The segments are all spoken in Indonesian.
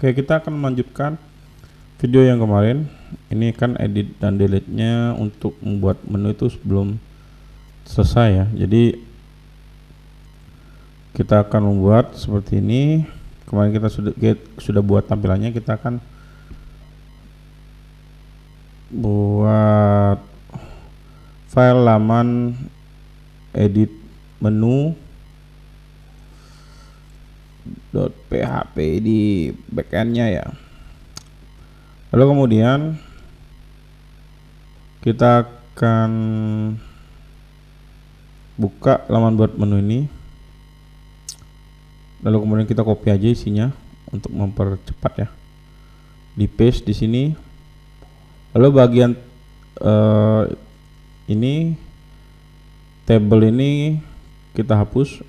Oke, kita akan melanjutkan video yang kemarin. Ini kan edit dan delete-nya untuk membuat menu itu belum selesai ya. Jadi kita akan membuat seperti ini. Kemarin kita sudah buat tampilannya. Kita akan buat file laman edit menu .php di backendnya ya. Lalu kemudian kita akan buka laman buat menu ini. Lalu kemudian kita copy aja isinya untuk mempercepat ya. Di paste di sini. Lalu bagian ini table ini kita hapus.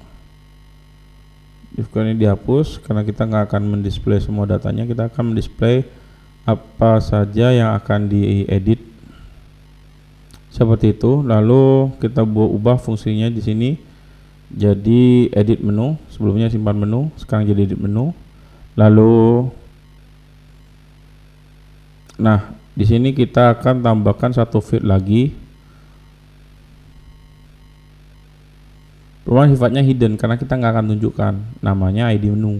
Ini dihapus karena kita nggak akan mendisplay semua datanya. Kita akan mendisplay apa saja yang akan diedit seperti itu. Lalu kita ubah fungsinya di sini jadi edit menu. Sebelumnya simpan menu, sekarang jadi edit menu. Lalu nah di sini kita akan tambahkan satu field lagi. Perubahan sifatnya hidden karena kita nggak akan tunjukkan, namanya ID menu.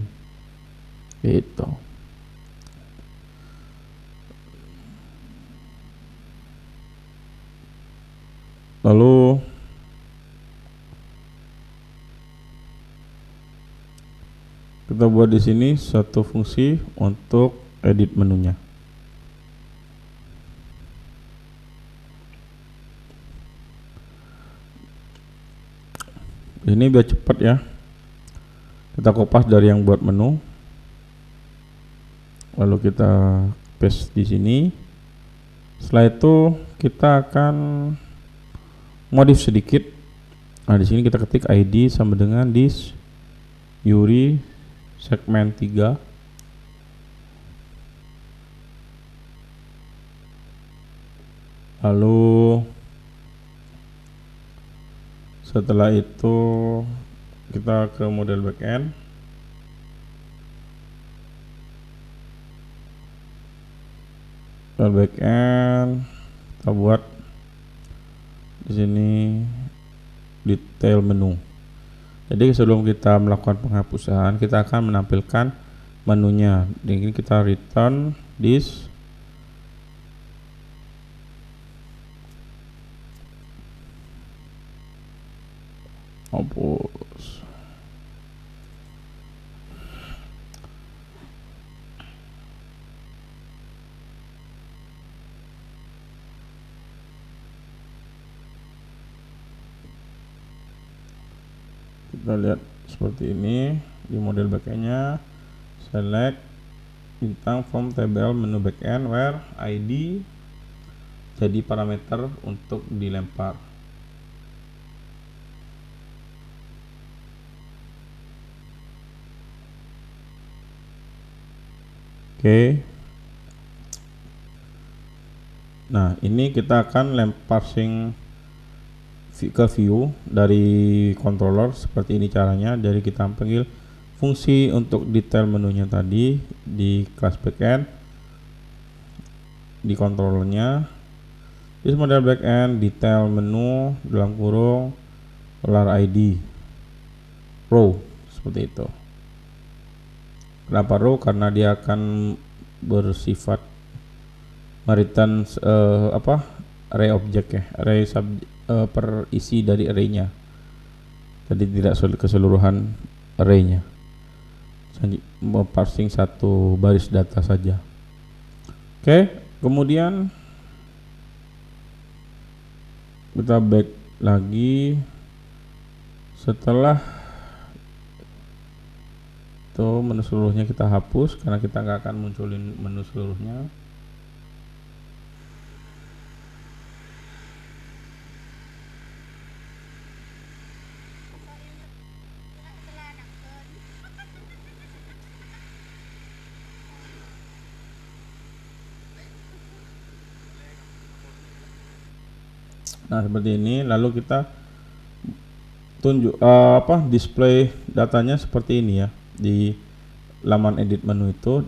Itu. Lalu kita buat di sini satu fungsi untuk edit menunya. Ini biar cepat ya. Kita kopas dari yang buat menu. Lalu kita paste di sini. Setelah itu kita akan modif sedikit. Nah, di sini kita ketik ID sama dengan this Yuri segmen 3. Lalu setelah itu kita ke model backend. Model backend kita buat di sini detail menu. Jadi sebelum kita melakukan penghapusan, kita akan menampilkan menunya. Jadi kita return this hapus. Kita lihat seperti ini di model backendnya. Select bintang from table menu backend where ID jadi parameter untuk dilempar. Oke. Nah, ini kita akan lempar ke view dari controller seperti ini caranya. Jadi kita panggil fungsi untuk detail menunya tadi di class backend di controllernya. This model backend detail menu dalam kurung $ID row seperti itu. Kenapa row? Karena dia akan bersifat mereturn array object ya, array per isi dari arraynya. Jadi tidak keseluruhan arraynya, parsing satu baris data saja. Oke, kemudian kita back lagi. Setelah itu menu seluruhnya kita hapus karena kita nggak akan munculin menu seluruhnya. Nah, seperti ini. Lalu kita tunjuk display datanya seperti ini ya. Di laman edit menu itu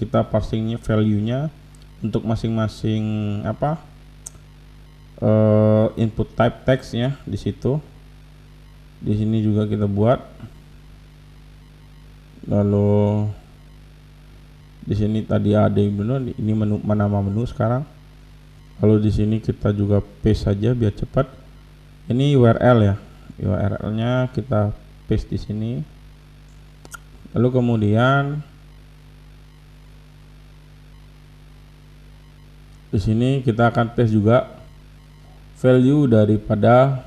kita parsingnya value-nya untuk masing-masing input type text-nya di situ. Di sini juga kita buat. Lalu di sini tadi ada menu, ini nama menu sekarang. Lalu di sini kita juga paste saja biar cepat. Ini URL ya. URL-nya kita paste di sini. Lalu kemudian di sini kita akan paste juga value daripada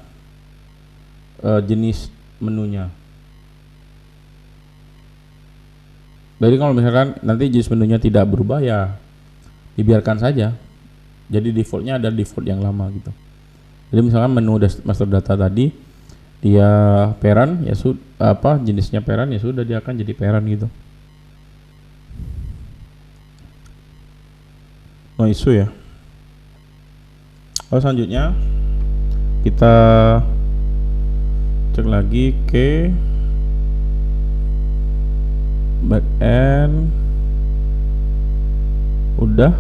jenis menunya. Jadi kalau misalkan nanti jenis menunya tidak berubah ya dibiarkan saja. Jadi defaultnya ada default yang lama gitu. Jadi misalkan menu master data tadi dia parent ya jenisnya parent ya sudah dia akan jadi parent gitu. No issue ya. Lalu selanjutnya kita cek lagi ke backend. Udah.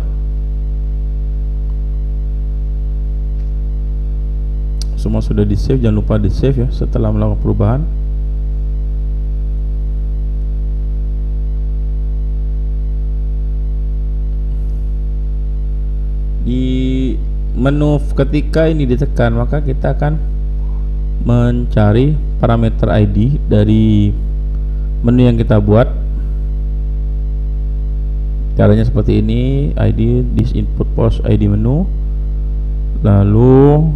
Semua sudah di save, jangan lupa di save ya setelah melakukan perubahan. Di menu ketika ini ditekan maka kita akan mencari parameter ID dari menu yang kita buat. Caranya seperti ini, ID this input post ID menu. Lalu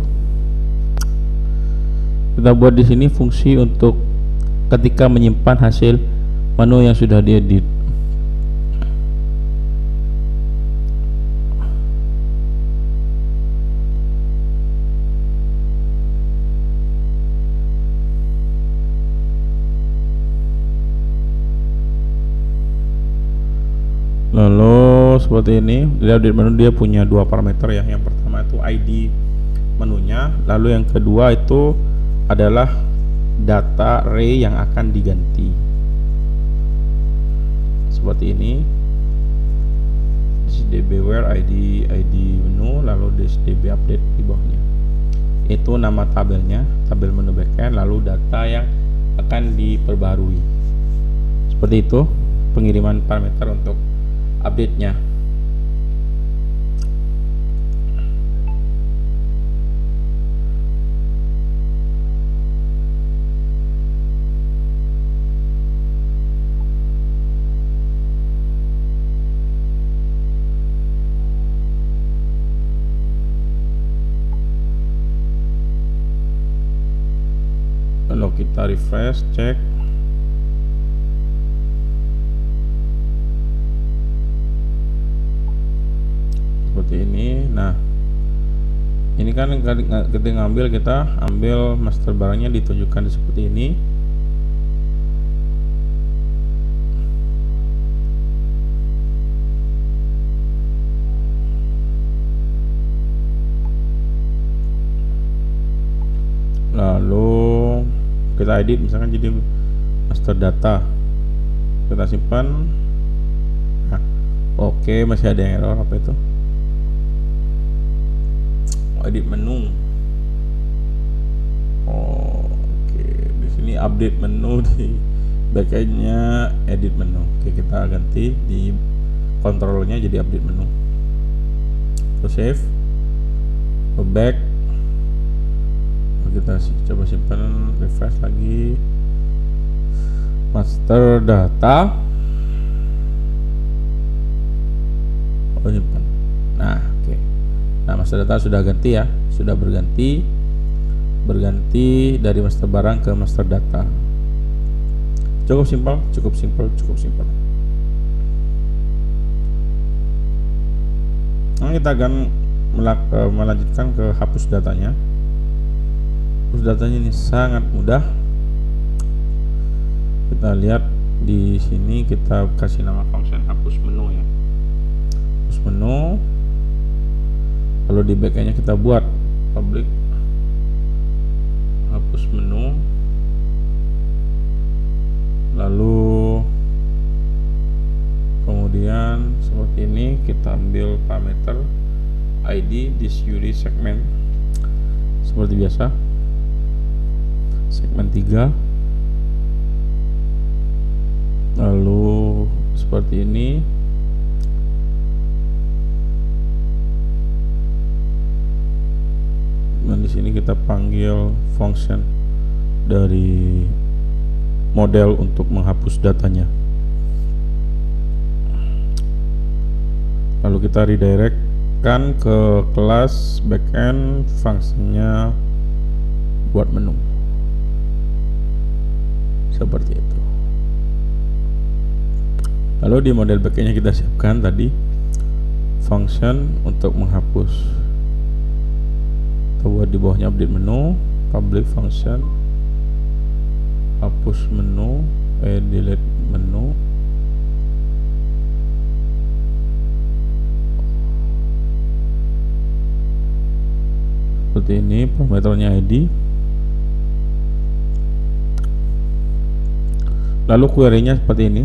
kita buat di sini fungsi untuk ketika menyimpan hasil menu yang sudah diedit. Lalu seperti ini, di update menu dia punya dua parameter ya. Yang pertama itu ID menunya, lalu yang kedua itu adalah data array yang akan diganti. Seperti ini. This db where ID menu, lalu this db update di bawahnya. Itu nama tabelnya, tabel menu backend, lalu data yang akan diperbarui. Seperti itu pengiriman parameter untuk update-nya. Lalu kita refresh, cek. Seperti ini. Nah, ini kan ketika ngambil, kita ambil master barangnya ditunjukkan seperti ini. Lalu kita edit misalkan jadi master data, kita simpan. Nah, oke, masih ada yang error. Apa itu? Edit menu. Oke, di sini update menu, di backendnya edit menu. Oke, kita ganti di kontrolnya jadi update menu. Terus save, go back. Kita coba simpan, refresh lagi. Master data. Simpan. Nah, oke. Nah, master data sudah ganti ya, sudah berganti dari master barang ke master data. Cukup simpel. Nah, kita akan melanjutkan ke hapus datanya. Hapus datanya ini sangat mudah. Kita lihat di sini, kita kasih nama function hapus menu ya. Hapus menu. Lalu di backendnya kita buat public hapus menu, lalu kemudian kemudian seperti ini kita ambil parameter ID disused segment seperti biasa, segmen 3, lalu seperti ini. Dan di sini kita panggil function dari model untuk menghapus datanya. Lalu kita redirectkan ke kelas backend fungsinya buat menu seperti itu. Lalu di model backendnya kita siapkan tadi function untuk menghapus. Kita buat di bawahnya update menu, public function hapus menu, delete menu. Seperti ini parameternya ID. Lalu query-nya seperti ini.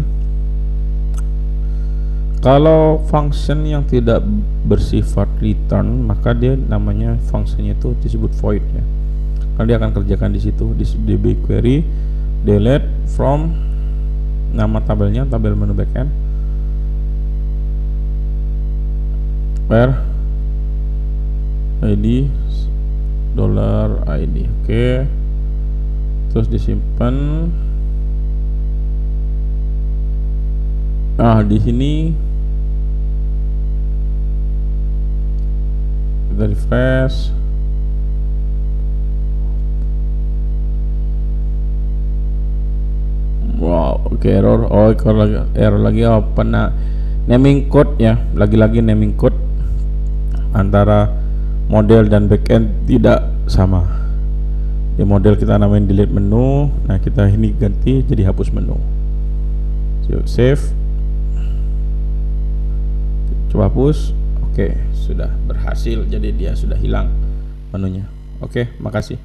Kalau function yang tidak bersifat return, maka dia namanya fungsinya itu disebut void ya. Karena dia akan kerjakan di situ di db query delete from nama tabelnya, tabel menu backend, where ID $id. Oke. Terus disimpan. Di sini kita refresh. Wow, oke, error. Error lagi apa? Naming code ya, lagi-lagi naming code antara model dan backend tidak sama. Di model kita namain delete menu, nah kita ini ganti jadi hapus menu. Save, coba hapus. Oke, sudah berhasil, jadi dia sudah hilang menunya. Oke, makasih.